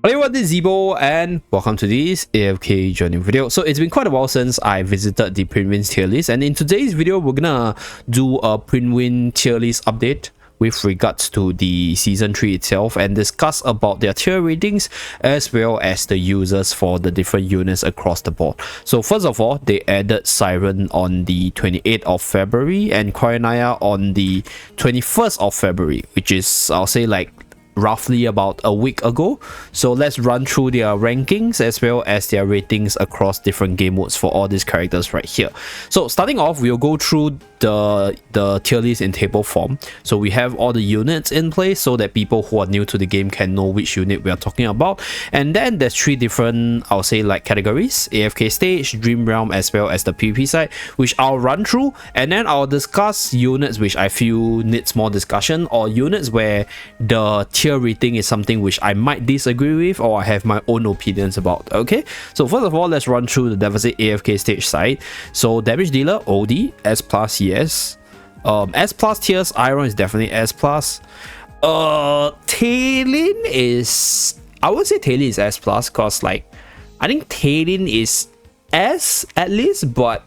Hello everyone, this is Zeeebo and welcome to this AFK journey video. So it's been quite a while since I visited the Prydwen tier list, and in today's video we're gonna do a Prydwen tier list update with regards to the season 3 itself and discuss about their tier ratings as well as the users for the different units across the board. So first of all, they added Cyran on the 28th of February and Cryonaia on the 21st of February, which is, I'll say, like roughly about a week ago. So let's run through their rankings as well as their ratings across different game modes for all these characters right here. So starting off, we'll go through the tier list in table form. So we have all the units in place so that people who are new to the game can know which unit we are talking about. And then there's 3 different, I'll say, like categories: AFK stage, Dream Realm, as well as the PvP side, which I'll run through, and then I'll discuss units which I feel needs more discussion, or units where the tier rating is something which I might disagree with or I have my own opinions about. Okay, so first of all, let's run through the deficit AFK stage side. So damage dealer OD S+, yes. S+ tiers, Iron is definitely S+. Talon is, I would say Talon is S+, because like I think Talon is S at least, but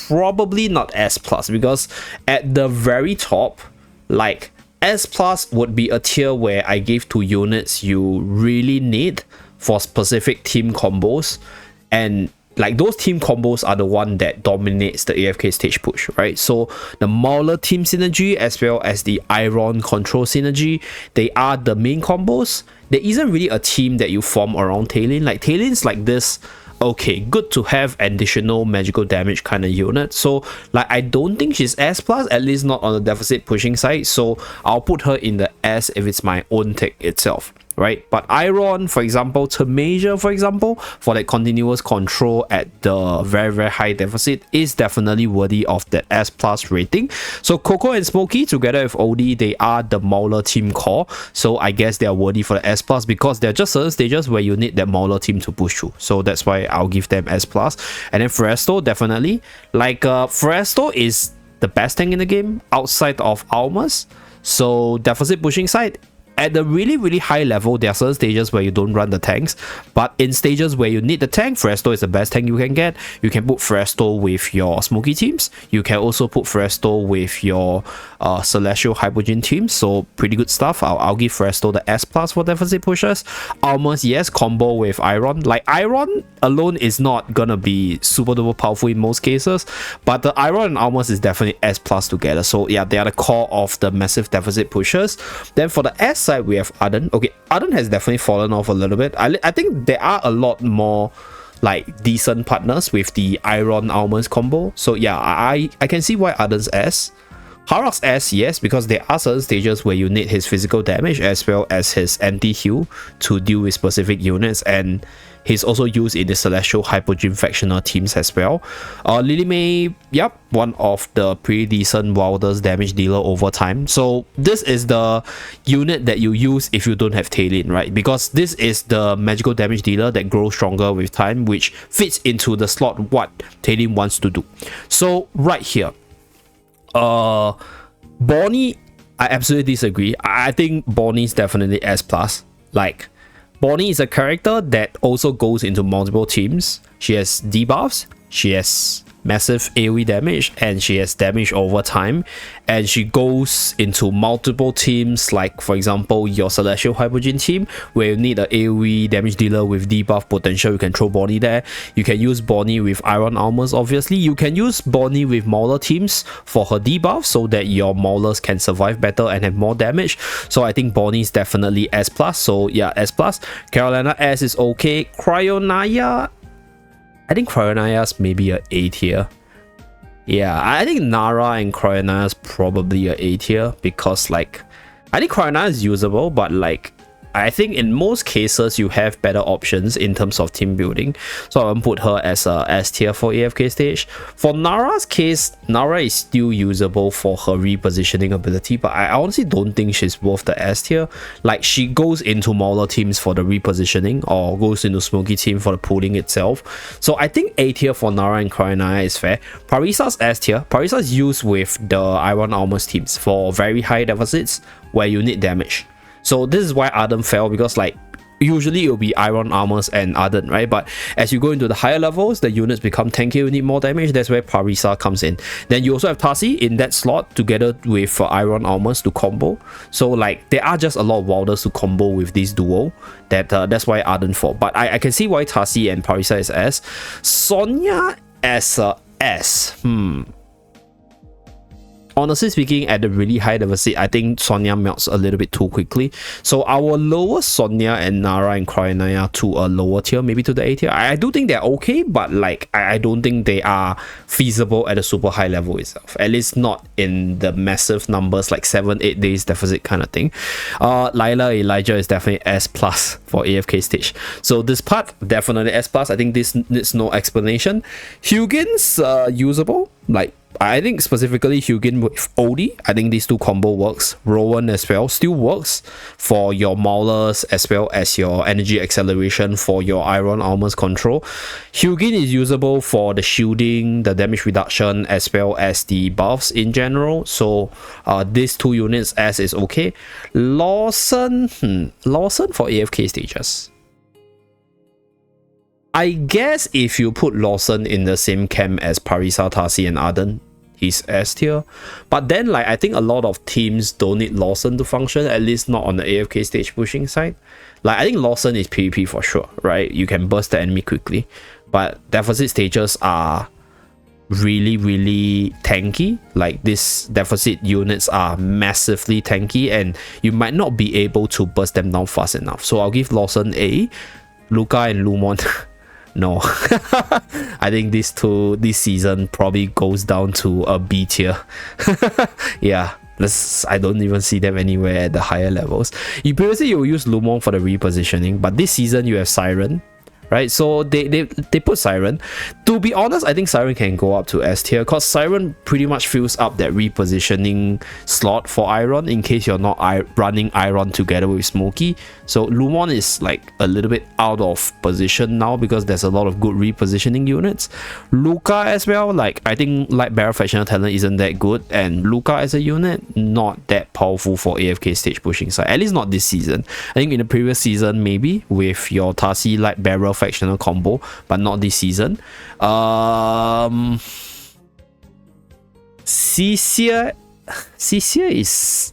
probably not S+, because at the very top, like S+ would be a tier where I give to units you really need for specific team combos, and like those team combos are the one that dominates the AFK stage push, right? So the Mauler team synergy as well as the Iron control synergy, they are the main combos. There isn't really a team that you form around Talon. Like Talon's like this, okay, good to have additional magical damage kind of unit. So like I don't think she's S+, at least not on the deficit pushing side. So I'll put her in the S if it's my own take itself, right? But Iron, for example, Tamasia, for example, for that continuous control at the very high deficit, is definitely worthy of that S+ rating. So Coco and Smokey together with OD, they are the Mauler team core, so I guess they are worthy for the S+, because they're just certain stages where you need that Mauler team to push through. So that's why I'll give them S+. And then Foresto, definitely, like Foresto is the best tank in the game outside of Almas. So deficit pushing side, at the really high level, there are certain stages where you don't run the tanks, but in stages where you need the tank, Foresto is the best tank you can get. You can put Foresto with your Smoky teams. You can also put Foresto with your Celestial Hypogean teams. So pretty good stuff. I'll give Foresto the S+ for deficit pushers. Almost, yes, combo with Iron. Like Iron alone is not gonna be super duper powerful in most cases, but the Iron and Almost is definitely S+ together. So yeah, they are the core of the massive deficit pushers. Then for the S side, we have Arden. Okay, Arden has definitely fallen off a little bit. I think there are a lot more like decent partners with the Iron Almonds combo. So yeah, I can see why Arden's S. Harak's S, yes, because there are certain stages where you need his physical damage as well as his anti-heal to deal with specific units, and he's also used in the Celestial Hypogean factional teams as well. Lily May, yep, one of the pretty decent wildest damage dealer over time. So this is the unit that you use if you don't have Talon, right? Because this is the magical damage dealer that grows stronger with time, which fits into the slot what Talon wants to do. So right here, Bonnie, I absolutely disagree. I think Bonnie's definitely S+. Like, Bonnie is a character that also goes into multiple teams. She has debuffs, she has massive AoE damage, and she has damage over time, and she goes into multiple teams, like for example your Celestial Hypogean team where you need an AoE damage dealer with debuff potential. You can throw Bonnie there. You can use Bonnie with Iron Armors, obviously. You can use Bonnie with Mauler teams for her debuff so that your Maulers can survive better and have more damage. So I think Bonnie is definitely S+. So yeah, S+. Carolina S is okay. Cryonaia, I think Cryonaia's maybe a A tier. Yeah, I think Nara and Cryonaia's probably a A tier, because like I think Cryonaia is usable, but like I think in most cases you have better options in terms of team building. So I'm gonna put her as a S tier for AFK stage. For Nara's case, Nara is still usable for her repositioning ability, but I honestly don't think she's worth the S tier. Like she goes into Mauler teams for the repositioning or goes into Smoky team for the pooling itself. So I think A tier for Nara and Cryonaia is fair. Parisa's S tier. Parisa's used with the Iron Almost teams for very high deficits where you need damage. So this is why Arden fell, because like usually it will be iron armors and ardent, right? But as you go into the higher levels, the units become tankier, you need more damage. That's where Parisa comes in. Then you also have Tasi in that slot together with iron armors to combo. So like there are just a lot of wilders to combo with this duo. That's why ardent for. But I can see why Tasi and Parisa is S. Sonya as a S. Honestly speaking, at the really high deficit, I think Sonya melts a little bit too quickly. So I will lower Sonya and Nara and Cryonaia to a lower tier, maybe to the A tier. I do think they're okay, but like I don't think they are feasible at a super high level itself. At least not in the massive numbers like 7-8 days deficit kind of thing. Layla Elijah is definitely S plus for AFK stage. So this part definitely S plus. I think this needs no explanation. Hugin's usable. Like I think specifically Hugin with Odie, I think these two combo works. Rowan as well still works for your Maulers as well as your energy acceleration for your iron armors control. Hugin is usable for the shielding, the damage reduction as well as the buffs in general. So these two units as is okay. Lawson for AFK stages. I guess if you put Lawson in the same camp as Parisa, Tasi and Arden, he's S tier. But then like I think a lot of teams don't need Lawson to function, at least not on the AFK stage pushing side. Like I think Lawson is PvP for sure, right? You can burst the enemy quickly. But deficit stages are really tanky. Like these deficit units are massively tanky and you might not be able to burst them down fast enough. So I'll give Lawson A. Luca and Lumon no. I think this season probably goes down to a B tier. Yeah, I don't even see them anywhere at the higher levels. Previously you use Lumon for the repositioning, but this season you have Cyran, right? So they put Cyran. To be honest, I think Cyran can go up to S tier because Cyran pretty much fills up that repositioning slot for Iron in case you're not running Iron together with Smokey. So Lumon is like a little bit out of position now because there's a lot of good repositioning units. Luca as well, like I think Light Bearer Factional Talent isn't that good, and Luca as a unit not that powerful for AFK stage pushing side, at least not this season. I think in the previous season maybe with your Tasi Light Bearer Factional combo, but not this season. Cicia is,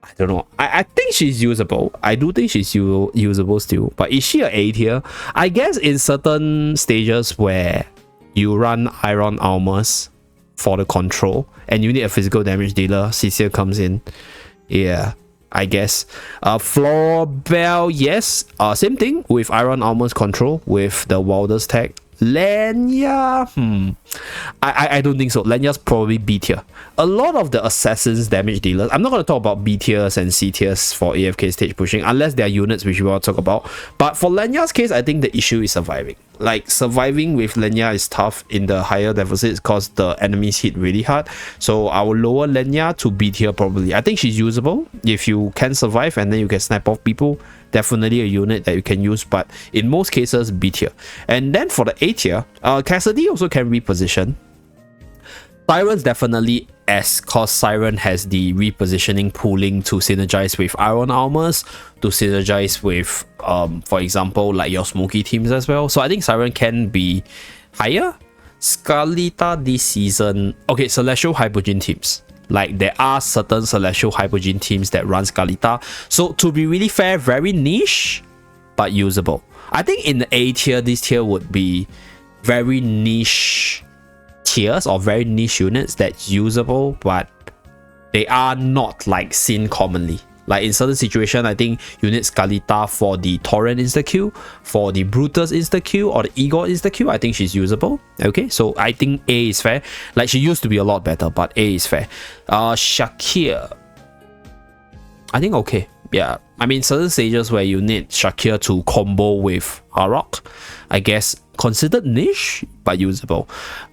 I don't know. I think she's usable. I do think she's usable still. But is she an A tier? I guess in certain stages where you run iron armors for the control and you need a physical damage dealer, Cicia comes in. Yeah, I guess. Florbell, yes. Same thing with iron armors control with the Wilders tag. Lenya, I don't think so. Lenya's probably B tier. A lot of the assassins damage dealers, I'm not going to talk about B tiers and C tiers for AFK stage pushing unless there are units which we want to talk about. But for Lenya's case, I think the issue is surviving. Like surviving with Lenya is tough in the higher deficits because the enemies hit really hard. So I will lower Lenya to B tier probably. I think she's usable if you can survive and then you can snipe off people. Definitely a unit that you can use, but in most cases B tier. And then for the A tier, Cassidy also can reposition. Cyran's definitely S cause Cyran has the repositioning pooling to synergize with iron armors, to synergize with for example like your smoky teams as well. So I think Cyran can be higher. Scarlita this season, okay, Celestial Hypogean teams. Like there are certain Celestial Hypogean teams that run Scarlita. So to be really fair, very niche, but usable. I think in the A tier, this tier would be very niche tiers or very niche units that's usable, but they are not like seen commonly. Like in certain situations, I think you need Scarlita for the Torrent insta-Q, for the Brutus insta-Q, or the Igor insta-Q. I think she's usable. Okay, so I think A is fair. Like she used to be a lot better, but A is fair. Shakir, I think okay. Yeah, I mean certain stages where you need Shakir to combo with Harrock, I guess considered niche, but usable.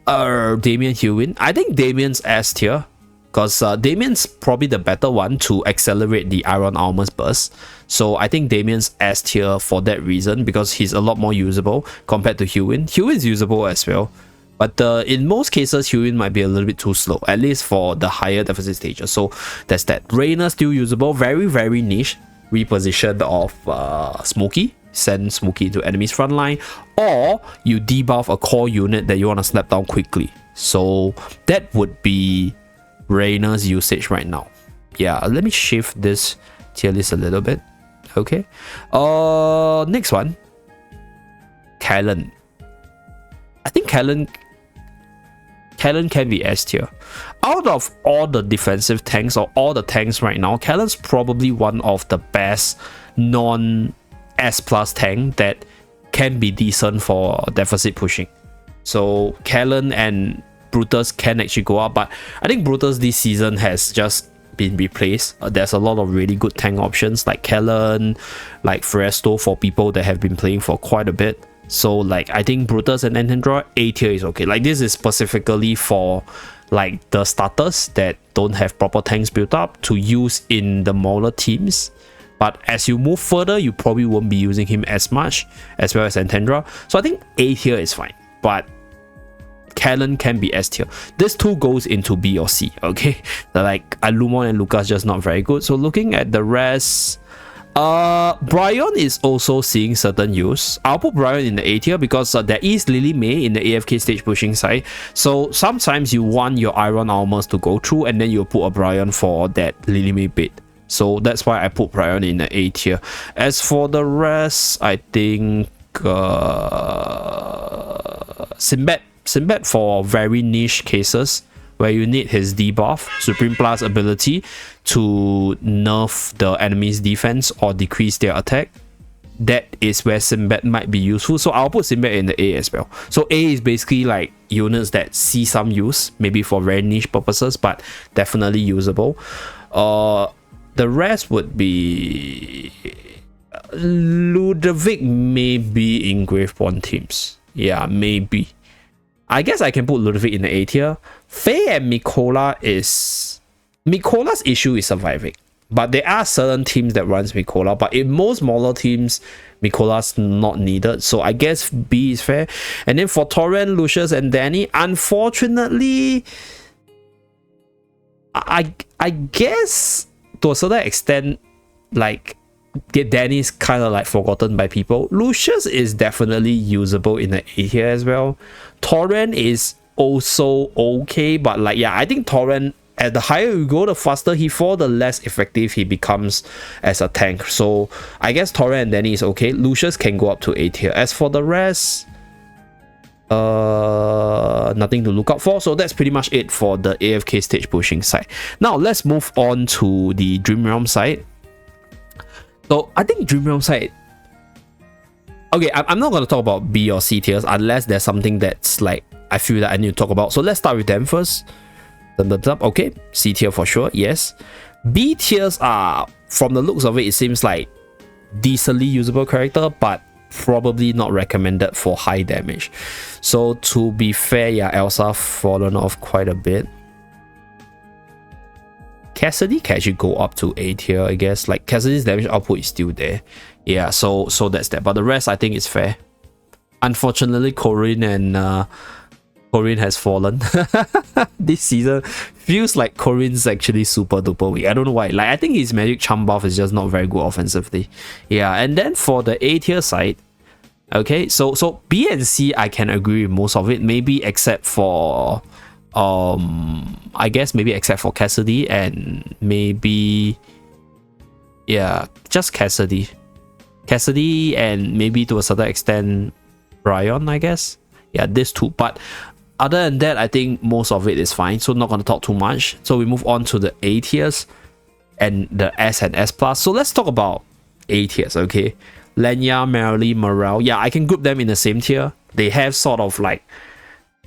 Damien Hewin, I think Damien's S tier. Because Damien's probably the better one to accelerate the iron armors burst. So I think Damien's S tier for that reason, because he's a lot more usable compared to Hewin. Hewin's usable as well. But in most cases, Hewin might be a little bit too slow, at least for the higher deficit stages. So that's that. Reyna still usable, very niche. Reposition of Smokey. send Smokey to enemy's front line, or you debuff a core unit that you want to slap down quickly. So that would be Reyna's usage right now. Yeah, let me shift this tier list a little bit. Okay. Next one, Callan. I think Callan can be S tier. Out of all the defensive tanks or all the tanks right now, Callan's probably one of the best non-S plus tank that can be decent for deficit pushing. So Callan and Brutus can actually go up, but I think Brutus this season has just been replaced. There's a lot of really good tank options like Callan, like Fresto for people that have been playing for quite a bit. So like I think Brutus and Antandra, A tier is okay. Like this is specifically for like the starters that don't have proper tanks built up to use in the Mauler teams. But as you move further, you probably won't be using him as much, as well as Antandra. So I think A tier is fine, but Callan can be S tier. This two goes into B or C, okay? Like Alumon and Lucas just not very good. So looking at the rest, Bryon is also seeing certain use. I'll put Bryon in the A tier because there is Lily May in the AFK stage pushing side. So sometimes you want your Iron Armors to go through and then you put a Bryon for that Lily May bait. So that's why I put Bryon in the A tier. As for the rest, I think Sinbad for very niche cases where you need his debuff, Supreme Plus ability to nerf the enemy's defense or decrease their attack. That is where Sinbad might be useful. So I'll put Sinbad in the A as well. So A is basically like units that see some use, maybe for very niche purposes, but definitely usable. The rest would be Ludovic maybe in Graveborn teams. Yeah, maybe. I guess I can put Ludovic in the A tier. Faye and Mikola is... Mikola's issue is surviving. But there are certain teams that runs Mikola. But in most smaller teams, Mikola's not needed. So I guess B is fair. And then for Torren, Lucius, and Danny, unfortunately... I guess to a certain extent, like... Danny's kind of like forgotten by people. Lucius is definitely usable in the A tier as well. Torren is also okay, but like yeah, I think Torren, as the higher you go, the faster he falls, the less effective he becomes as a tank. So I guess Torren and Danny is okay. Lucius can go up to A tier. As for the rest, nothing to look out for. So that's pretty much it for the AFK stage pushing side. Now let's move on to the Dream Realm side. So I think Dream Realm side, okay, I'm not going to talk about B or C tiers unless there's something that's like I feel that I need to talk about. So let's start with them first. Okay, C tier for sure, yes. B tiers are, from the looks of it, it seems like decently usable character, but probably not recommended for high damage. So to be fair, yeah, Elsa fallen off quite a bit. Cassidy can actually go up to A tier, I guess. Like Cassidy's damage output is still there. Yeah, so that's that. But the rest I think is fair. Unfortunately, Corinne has fallen. This season feels like Corinne's actually super duper weak. I don't know why. Like I think his magic charm buff is just not very good offensively. Yeah, and then for the A tier side, okay, so B and C I can agree with most of it, maybe except for I guess maybe except for Cassidy and maybe yeah, just Cassidy and maybe to a certain extent Bryon, I guess. Yeah, these two. But other than that, I think most of it is fine, so not going to talk too much. So we move on to the A tiers and the S and S plus. So let's talk about A tiers, okay? Lenya, Merrily, Morale. Yeah, I can group them in the same tier. They have sort of like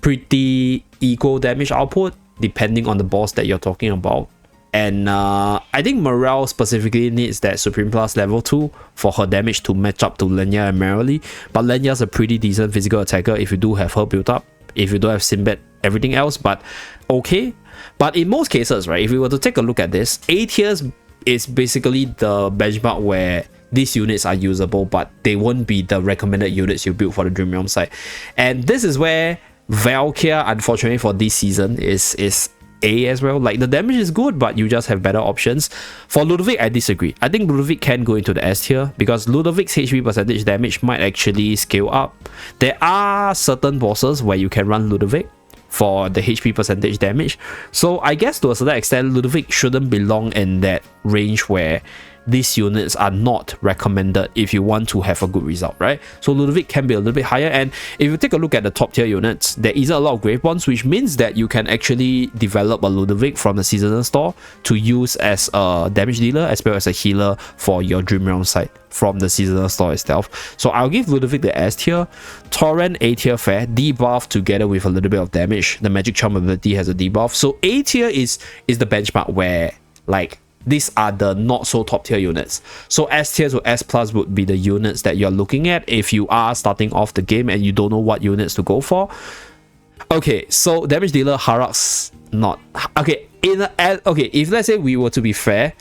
pretty equal damage output depending on the boss that you're talking about. And I think Morale specifically needs that Supreme Plus level 2 for her damage to match up to Lenya and Merrily. But Lenya's a pretty decent physical attacker if you do have her built up. If you don't have Sinbad, everything else, but okay. But in most cases, right, if we were to take a look at this, A tiers is basically the benchmark where these units are usable, but they won't be the recommended units you build for the Dream Realm side. And this is where Valkyria, unfortunately for this season, is A as well. Like, the damage is good, but you just have better options. For Ludovic, I disagree. I think Ludovic can go into the S tier because Ludovic's HP percentage damage might actually scale up. There are certain bosses where you can run Ludovic for the HP percentage damage. So I guess to a certain extent, Ludovic shouldn't belong in that range where these units are not recommended if you want to have a good result, right? So Ludovic can be a little bit higher, and if you take a look at the top tier units, there is a lot of Grave Bonds, which means that you can actually develop a Ludovic from the seasonal store to use as a damage dealer as well as a healer for your Dream Realm side from the seasonal store itself. So I'll give Ludovic the S tier. Torrent A tier fair, debuff together with a little bit of damage. The magic charm ability has a debuff. So A tier is the benchmark where, like, these are the not so top tier units. So S tier to S plus would be the units that you're looking at if you are starting off the game and you don't know what units to go for. Okay, so damage dealer Harak's not okay. If let's say we were to be fair,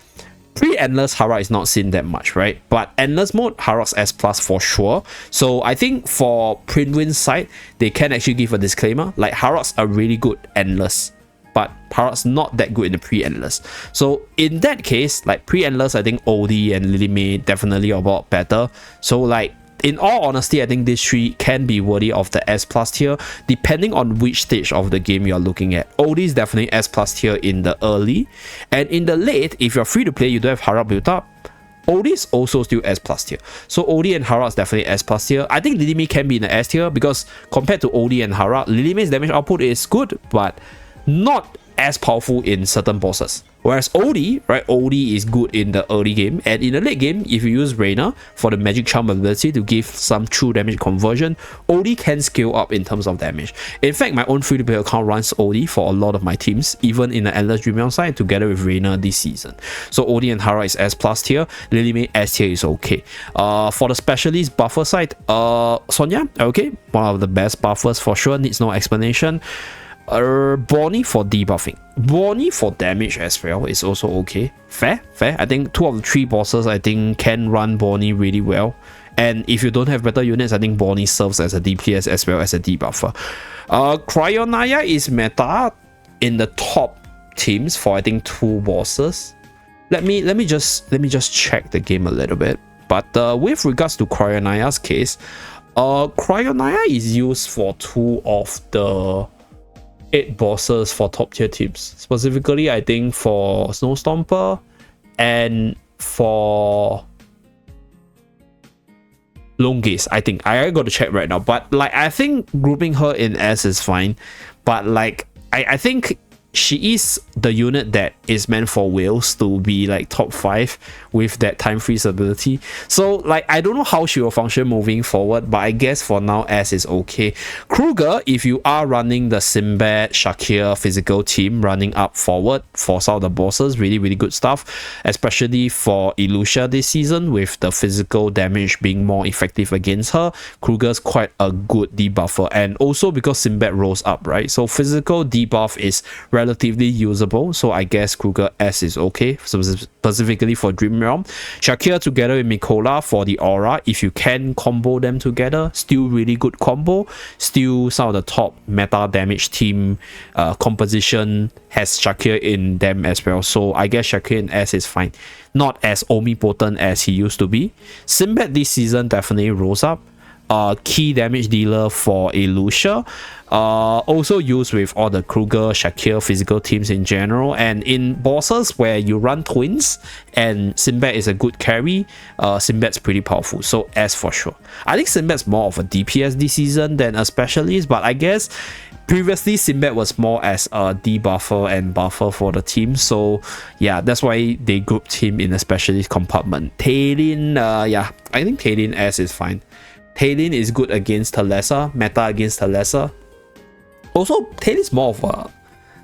pre-endless Harak is not seen that much, right? But endless mode, Harak's S plus for sure. So I think for Prydwen's side, they can actually give a disclaimer like Harak's are really good endless, but Harak's not that good in the pre-endless. So in that case, like pre-endless, I think Odie and Lily May definitely a lot better. So like, in all honesty, I think these three can be worthy of the S plus tier depending on which stage of the game you're looking at. Odie is definitely S plus tier in the early, and in the late, if you're free to play, you don't have Harak built up, Odie is also still S plus tier. So Odie and Harak is definitely S plus tier. I think Lily May can be in the S tier because compared to Odie and Harak, Lily May's damage output is good, but not as powerful in certain bosses. Whereas Odie, right, Odie is good in the early game, and in the late game, if you use Reina for the magic charm ability to give some true damage conversion, Odie can scale up in terms of damage. In fact, my own free-to-play account runs Odie for a lot of my teams, even in the Endless Dream Realm side, together with Reina this season. So Odie and Harak is S plus tier, Lily May S tier is okay. For the specialist buffer side, Sonya, okay, one of the best buffers for sure, needs no explanation. Bonnie for debuffing, Bonnie for damage as well is also okay. Fair. I think 2 of the 3 bosses I think can run Bonnie really well, and if you don't have better units, I think Bonnie serves as a DPS as well as a debuffer. Cryonaia is meta in the top teams for I think 2 bosses. Let me just check the game a little bit. But with regards to Cryonaia's case, Cryonaia is used for 2 of the 8 bosses for top tier teams. Specifically, I think for Snowstomper and for Longaze. I think I got to check right now. But like, I think grouping her in S is fine. But like, I think she is the unit that is meant for whales to be like top 5 with that time freeze ability. So like, I don't know how she will function moving forward, but I guess for now S is okay. Kruger, if you are running the Sinbad, Shakir physical team running up forward for some of the bosses, really good stuff, especially for Elucia this season with the physical damage being more effective against her. Kruger's quite a good debuffer, and also because Sinbad rolls up, right? So physical debuff is relatively usable, so I guess Kruger S is okay, so specifically for Dream Realm. Shakir together with Mikola for the aura, if you can combo them together, still really good combo. Still some of the top meta damage team composition has Shakir in them as well, so I guess Shakir in S is fine. Not as omnipotent as he used to be. Sinbad this season definitely rolls up. Key damage dealer for Elucia, also used with all the Kruger, Shakir physical teams in general, and in bosses where you run twins and Sinbad is a good carry, Sinbad's pretty powerful, so S for sure. I think Sinbad's more of a DPS this season than a specialist, but I guess previously Sinbad was more as a debuffer and buffer for the team, so yeah, that's why they grouped him in a specialist compartment. Talin, yeah, I think Talin S is fine. Talin is good against Talessa, meta against Talessa. Also, Talin's more of a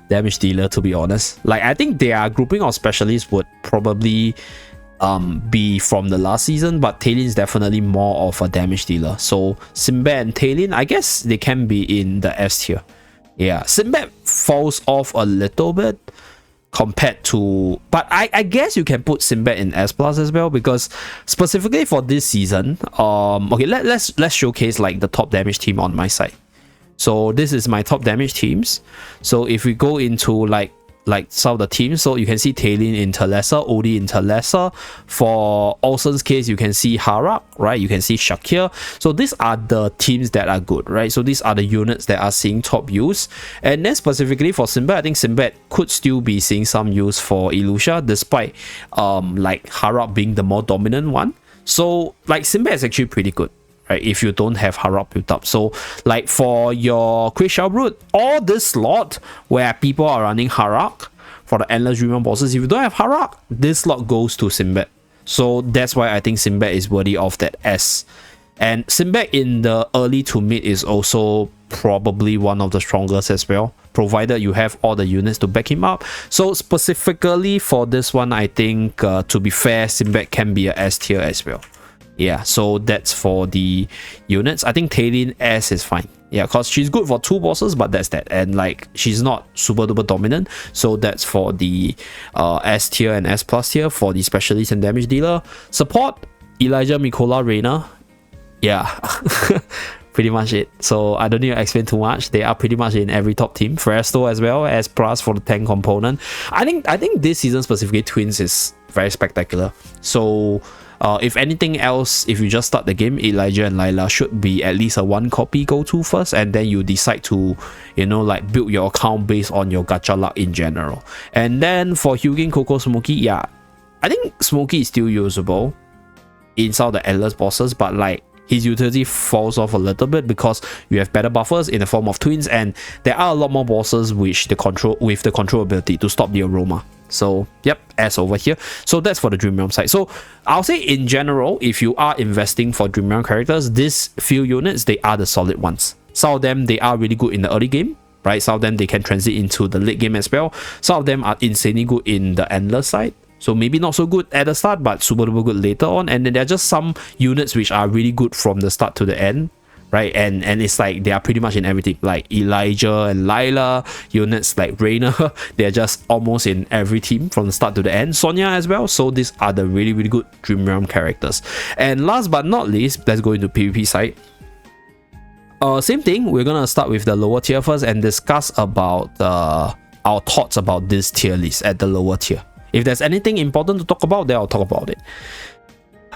damage dealer, to be honest. Like, I think their grouping of specialists would probably be from the last season, but Talin's definitely more of a damage dealer. So Sinbad and Talin, I guess they can be in the S tier. Yeah, Sinbad falls off a little bit compared to, but I guess you can put Sinbad in S plus as well, because specifically for this season, okay, let's showcase like the top damage team on my side. So this is my top damage teams. So if we go into like like some of the teams. So you can see Talin into lesser, Odie into lesser. For Olsen's case, you can see Harak, right? You can see Shakir. So these are the teams that are good, right? So these are the units that are seeing top use. And then specifically for Sinbad, I think Sinbad could still be seeing some use for Ilusha, despite like Harak being the more dominant one. So like Sinbad is actually pretty good, right, if you don't have Harak built up. So like for your Crystal Root or this slot where people are running Harak for the endless Dream bosses, if you don't have Harak, this slot goes to Sinbad. So that's why I think Sinbad is worthy of that S. And Sinbad in the early to mid is also probably one of the strongest as well, provided you have all the units to back him up. So specifically for this one, I think to be fair, Sinbad can be a S tier as well. Yeah, so that's for the units. I think Talin S is fine. Yeah, because she's good for 2 bosses, but that's that. And like, she's not super duper dominant. So that's for the S tier and S plus tier. For the specialist and damage dealer. Support, Elijah, Mikola, Reina. Yeah, pretty much it. So I don't need to explain too much. They are pretty much in every top team. Fresto as well, S plus for the tank component. I think this season specifically Twins is very spectacular. So if anything else, if you just start the game, Elijah and Layla should be at least a 1 copy go-to first, and then you decide to, you know, like build your account based on your gacha luck in general. And then for Hugin, Coco, Smokey, yeah, I think Smokey is still usable in some of the endless bosses, but like his utility falls off a little bit because you have better buffers in the form of twins, and there are a lot more bosses which the control ability to stop the aroma. So yep, S over here. So that's for the Dream Realm side. So I'll say in general, if you are investing for Dream Realm characters, these few units, they are the solid ones. Some of them, they are really good in the early game, right? Some of them, they can transit into the late game as well. Some of them are insanely good in the endless side. So maybe not so good at the start, but super duper good later on. And then there are just some units which are really good from the start to the end, right? And it's like they are pretty much in everything, like Elijah and Layla, units like Reina, they're just almost in every team from the start to the end. Sonya as well. So these are the really, really good Dream Realm characters. And last but not least, let's go into PvP side. Same thing, we're gonna start with the lower tier first and discuss about our thoughts about this tier list at the lower tier. If there's anything important to talk about, then I'll talk about it.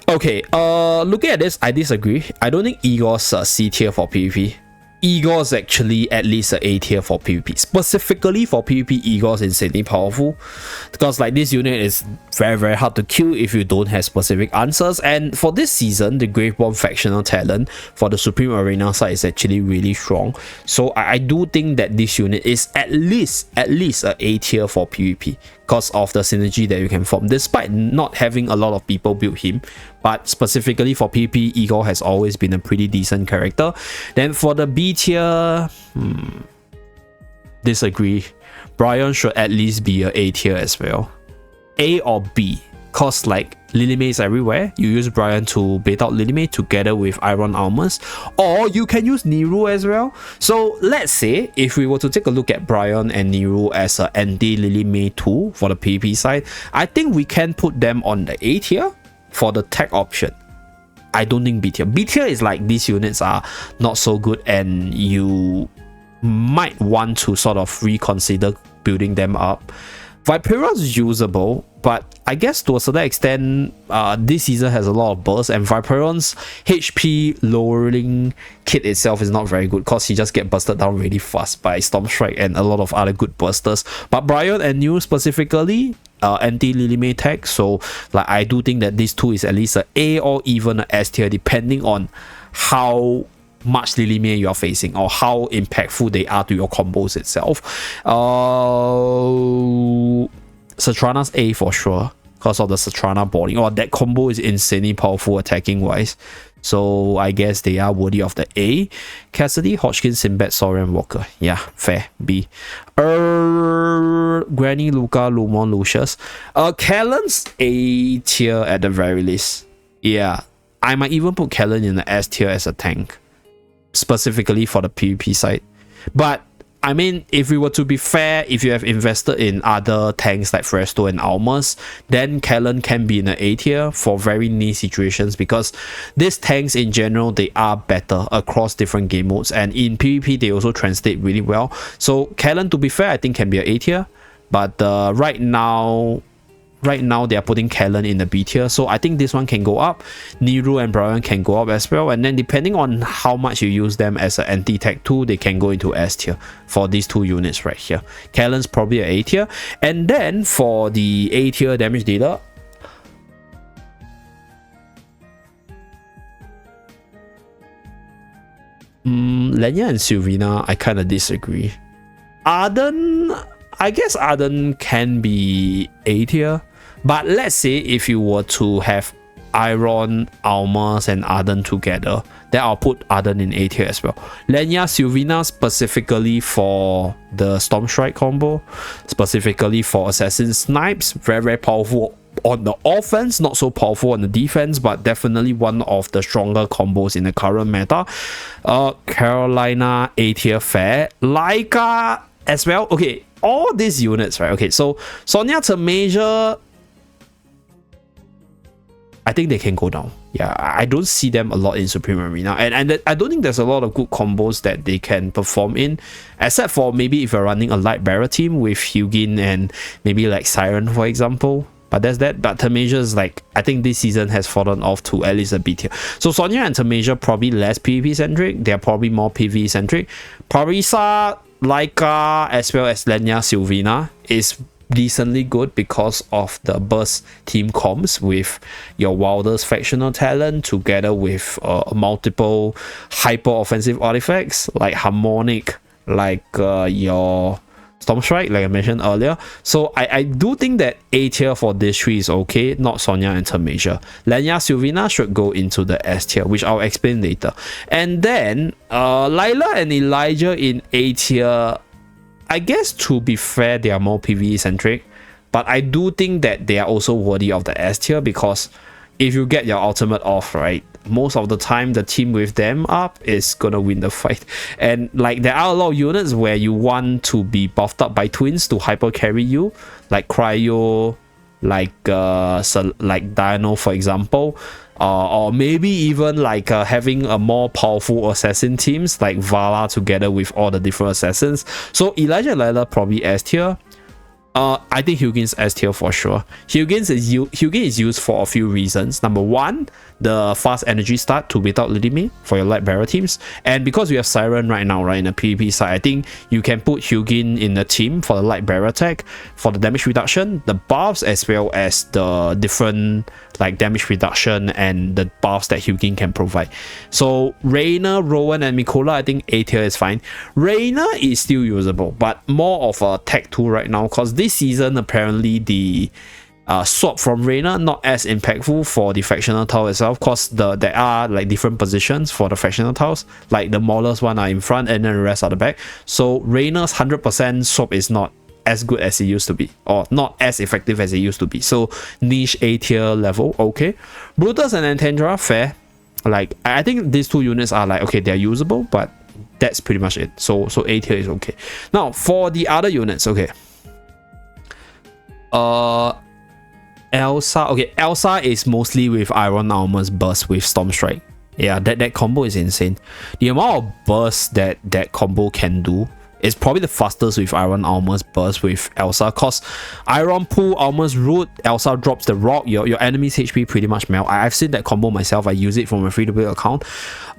Okay, looking at this, I disagree. I don't think Igor's a C tier for PvP. Igor's actually at least a A tier for PvP. Specifically for PvP, Igor's insanely powerful, because like this unit is very, very hard to kill if you don't have specific answers. And for this season, the Graveborn factional talent for the Supreme Arena side is actually really strong. So I do think that this unit is at least a A tier for PvP because of the synergy that you can form, despite not having a lot of people build him. But specifically for PvP, Igor has always been a pretty decent character. Then for the B tier, disagree. Brian should at least be a A tier as well. A or B, cause like Lilymay is everywhere. You use Brian to bait out Lilymay together with Iron Almas, or you can use Niru as well. So let's say if we were to take a look at Brian and Niru as an anti-Lilymay tool for the PvP side, I think we can put them on the A tier for the tech option. I don't think B tier. B tier is like these units are not so good and you might want to sort of reconsider building them up. Viperion's is usable, but I guess to a certain extent, this season has a lot of bursts, and Viperion's HP lowering kit itself is not very good because he just get busted down really fast by Storm Strike and a lot of other good bursters. But Brian and New specifically, anti-Lilymay tech, so like I do think that this two is at least a A or even a S tier, depending on how much Lilymay you are facing or how impactful they are to your combos itself. Satrana's A for sure because of the Satrana boarding. Oh, that combo is insanely powerful attacking wise, so I guess they are worthy of the A. Cassidy, Hodgkin, Sinbad, Soren, Walker, yeah, fair. B. Granny, Luca, Lumon, Lucius. Kellen's A tier at the very least. Yeah, I might even put Kellen in the S tier as a tank, specifically for the PvP side. But I mean, if we were to be fair, if you have invested in other tanks like Fresto and Almas, then Kellen can be in the A tier for very niche situations, because these tanks in general, they are better across different game modes, and in PvP they also translate really well. So Kellen, to be fair, I think can be an A tier. But right now they are putting Kellen in the B tier, so I think this one can go up. Niru and Prydwen can go up as well, and then depending on how much you use them as an anti-tech tool, they can go into S tier for these two units right here. Kellen's probably a tier, and then for the A tier damage dealer, Lenya and Sylvina, I kind of disagree. Arden, I guess Arden can be A tier, but let's say if you were to have Iron, Almas, and Arden together, then I'll put Arden in A tier as well. Lenya, Sylvina specifically for the Storm Strike combo, specifically for Assassin Snipes, very, very powerful on the offense, not so powerful on the defense, but definitely one of the stronger combos in the current meta. Cryonaia, A tier fair. Laika as well. Okay, all these units, right? Okay, so Sonya to Major, I think they can go down. Yeah, I don't see them a lot in Supreme Arena, and I don't think there's a lot of good combos that they can perform in, except for maybe if you're running a light barrel team with Hugin and maybe like Cyran, for example. But that's that. But Tamasia is like, I think this season has fallen off to at least a B tier. So Sonya and Tamasia probably less PvP centric. They're probably more PvE centric. Parisa, Laika, as well as Lenya, Sylvina is decently good because of the burst team comms with your wildest factional talent together with multiple hyper offensive artifacts like Harmonic, like your Storm Strike, like I mentioned earlier. So I do think that A tier for this three is okay, not Sonya and Tamasia. Lenya, Sylvina should go into the S tier, which I'll explain later. And then Lila and Elijah in A tier, I guess to be fair, they are more PvE centric, but I do think that they are also worthy of the S tier because if you get your ultimate off, right, most of the time the team with them up is gonna win the fight. And like there are a lot of units where you want to be buffed up by twins to hyper carry you, like Cryo, like Dino for example, or maybe even like having a more powerful assassin teams like Vala together with all the different assassins. So Elijah and Lila probably S tier. I think Hugin's S tier for sure. Hugin is used for a few reasons. Number one, the fast energy start to beat out Lidime for your light barrel teams, and because we have Cyran right now, right, in the PvP side, I think you can put Hugin in the team for the light barrel attack, for the damage reduction, the buffs, as well as the different like damage reduction and the buffs that Hugin can provide. So Reina, Rowan, and Mikola, I think A tier is fine. Reina is still usable, but more of a tech tool right now because this season apparently the swap from Reina not as impactful for the factional tower itself because there are like different positions for the factional towers, like the Maulers one are in front and then the rest are the back. So Reina's 100% swap is not as good as it used to be, or not as effective as it used to be. So niche A tier level, okay. Brutus and Antandra, fair. Like I think these two units are like, okay, they're usable, but that's pretty much it. So A tier is okay. Now for the other units, okay. Elsa, okay, Elsa is mostly with Iron Armor's burst with Storm Strike. Yeah, that combo is insane. The amount of burst that combo can do is probably the fastest with Iron Armor's burst with Elsa, cause Iron pull Armor's root, Elsa drops the rock, your enemy's HP pretty much melt. I've seen that combo myself. I use it from a free-to-play account.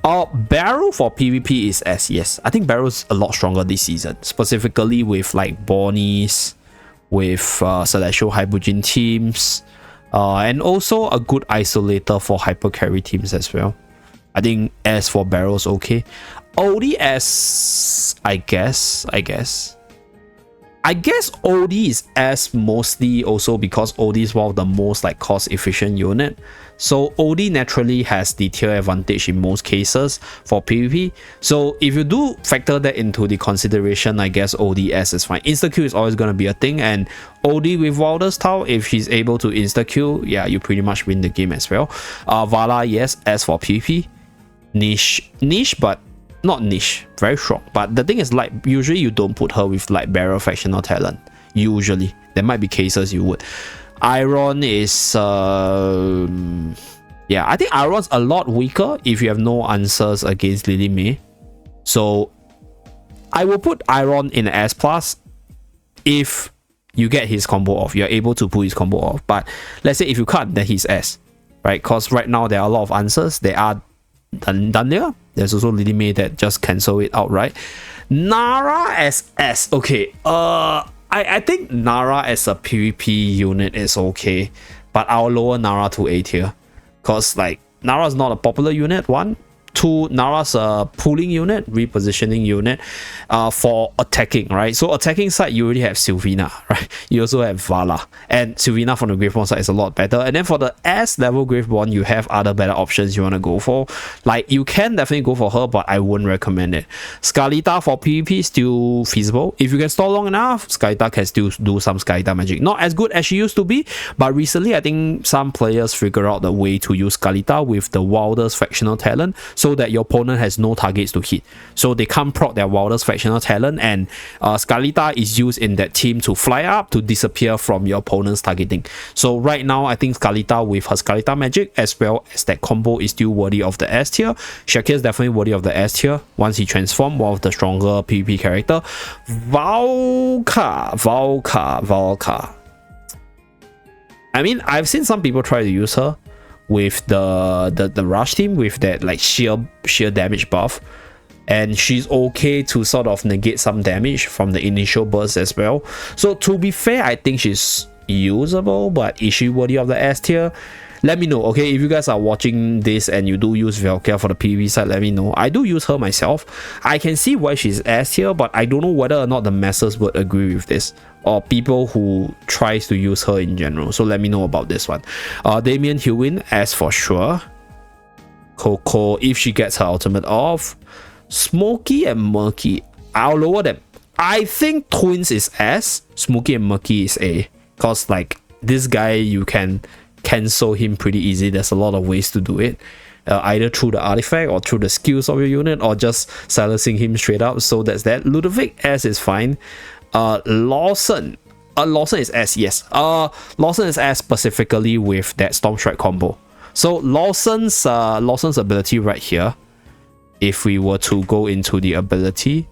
Barrow for PvP is S, yes. I think Barrow's a lot stronger this season, specifically with like Bonnie's, with Celestial Hypogean teams, and also a good isolator for hyper carry teams as well. I think S for Barrow's okay. ODS, I guess OD is S mostly also because OD is one of the most like cost efficient unit. So OD naturally has the tier advantage in most cases for PvP. So if you do factor that into the consideration, I guess ODS is fine. Insta-Q is always going to be a thing, and OD with Wilder's Tau, if he's able to insta-Q, yeah, you pretty much win the game as well. Vala, yes, S for PvP. Niche, but not niche, very strong. But the thing is, like, usually you don't put her with like barrel factional talent. Usually there might be cases you would. Iron is yeah, I think Iron's a lot weaker if you have no answers against Lidime. So I will put Iron in S plus if you get his combo off. You're able to pull his combo off. But let's say if you can't, then he's S, right? Because right now there are a lot of answers. There are done there. There's also Lily May that just cancel it outright. Nara as S. Okay. I think Nara as a PvP unit is okay, but I'll lower Nara to A tier. Because like Nara is not a popular unit, one. Two, Nara's a pulling unit, repositioning unit for attacking, right? So attacking side, you already have Sylvina, right? You also have Vala, and Sylvina from the Graveborn side is a lot better. And then for the S level Graveborn, you have other better options you want to go for. Like, you can definitely go for her, but I wouldn't recommend it. Scarlita for PvP still feasible. If you can stall long enough, Scarlita can still do some Scarlita magic. Not as good as she used to be, but recently I think some players figure out the way to use Scarlita with the wildest fractional talent, so that your opponent has no targets to hit. So they can't proc their wildest fractional talent, and Scarlita is used in that team to fly up to disappear from your opponent's targeting. So right now, I think Scarlita with her Scarlita magic as well as that combo is still worthy of the S tier. Shakir is definitely worthy of the S tier once he transforms, one of the stronger PvP character. Valka. I mean, I've seen some people try to use her with the rush team with that like sheer damage buff, and she's okay to sort of negate some damage from the initial burst as well. So to be fair, I think she's usable, but is she worthy of the S tier? Let me know, okay? If you guys are watching this and you do use Valkyria for the PvP side, let me know. I do use her myself. I can see why she's S tier, but I don't know whether or not the masses would agree with this, or people who tries to use her in general. So let me know about this one. Damien Hewin, S for sure. Coco, if she gets her ultimate off. Smokey and Murky, I'll lower them. I think Twins is S, Smokey and Murky is A. Cause like this guy, you can cancel him pretty easy. There's a lot of ways to do it, either through the artifact or through the skills of your unit, or just silencing him straight up. So that's that. Ludovic S is fine. Lawson is S, yes. Lawson is S specifically with that Storm Strike combo. So Lawson's ability right here, if we were to go into the ability,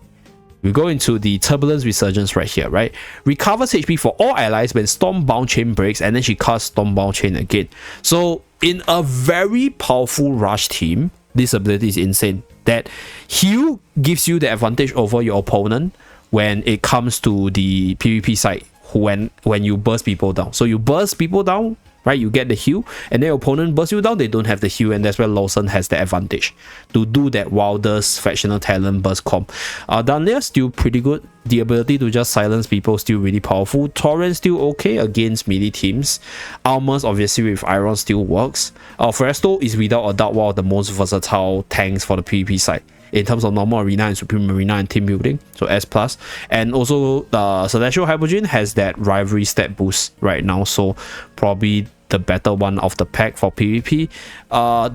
we go into the Turbulence Resurgence right here, right? Recovers HP for all allies when Stormbound Chain breaks, and then she casts Stormbound Chain again. So in a very powerful rush team, this ability is insane. That heal gives you the advantage over your opponent when it comes to the PvP side, when you burst people down. So you burst people down, right? You get the heal, and then your opponent bursts you down, they don't have the heal, and that's where Lawson has the advantage to do that wildest fractional talent burst comp. Dunlea still pretty good. The ability to just silence people still really powerful. Torrent still okay against melee teams. Almas obviously with Iron still works. Fresto is without a doubt one of the most versatile tanks for the PvP side in terms of normal arena and supreme arena and team building, so S+. And also Celestial Hypogean has that rivalry stat boost right now, so probably the better one of the pack for PvP.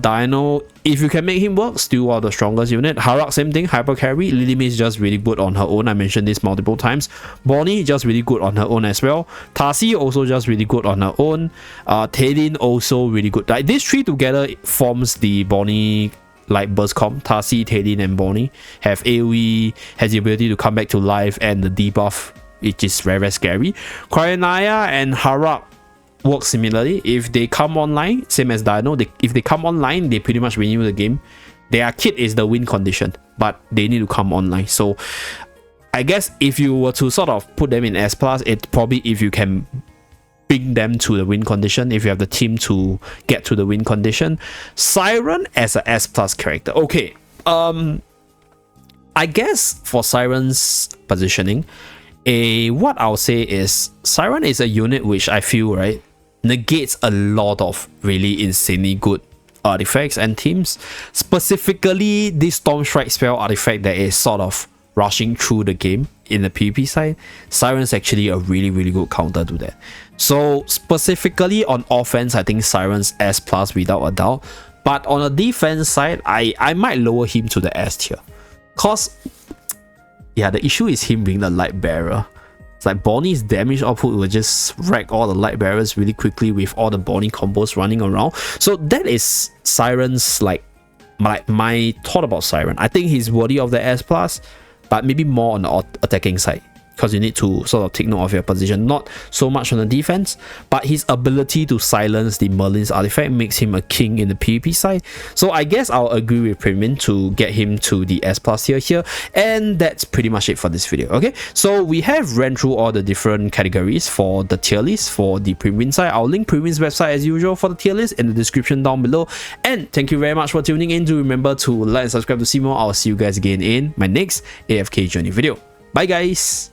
Dino, if you can make him work, still one of the strongest unit. Harak, same thing, hyper carry. Lily May is just really good on her own. I mentioned this multiple times. Bonnie just really good on her own as well. Tasi also just really good on her own. Taylin also really good. Like these three together forms the Bonnie like burst comp. Tasi, Taylin, and Bonnie have AoE, has the ability to come back to life, and the debuff, which is very, very scary. Cryonaia and Harak work similarly. If they come online, same as Dino, if they come online, they pretty much renew the game. Their kit is the win condition, but they need to come online. So I guess if you were to sort of put them in S+, it's probably if you can bring them to the win condition, if you have the team to get to the win condition. Cyran as a S+ character. Okay, I guess for Cyran's positioning, what I'll say is Cyran is a unit which I feel, right, negates a lot of really insanely good artifacts and teams. Specifically, this Storm Strike spell artifact that is sort of rushing through the game in the PvP side. Cyran is actually a really, really good counter to that. So specifically on offense, I think Cyran's S+ without a doubt. But on the defense side, I might lower him to the S tier. Cause yeah, the issue is him being the light bearer. It's like Bonnie's damage output will just wreck all the light bearers really quickly with all the Bonnie combos running around. So that is Cyran's like my thought about Cyran. I think he's worthy of the S+, but maybe more on the attacking side. because you need to sort of take note of your position, not so much on the defense, but his ability to silence the Merlin's artifact makes him a king in the PvP side. So I guess I'll agree with Prydwen to get him to the S+ tier here, and that's pretty much it for this video. Okay, so we have ran through all the different categories for the tier list for the Prydwen side. I'll link Prydwen's website as usual for the tier list in the description down below, and thank you very much for tuning in. Do remember to like and subscribe to see more. I'll see you guys again in my next AFK journey video. Bye guys.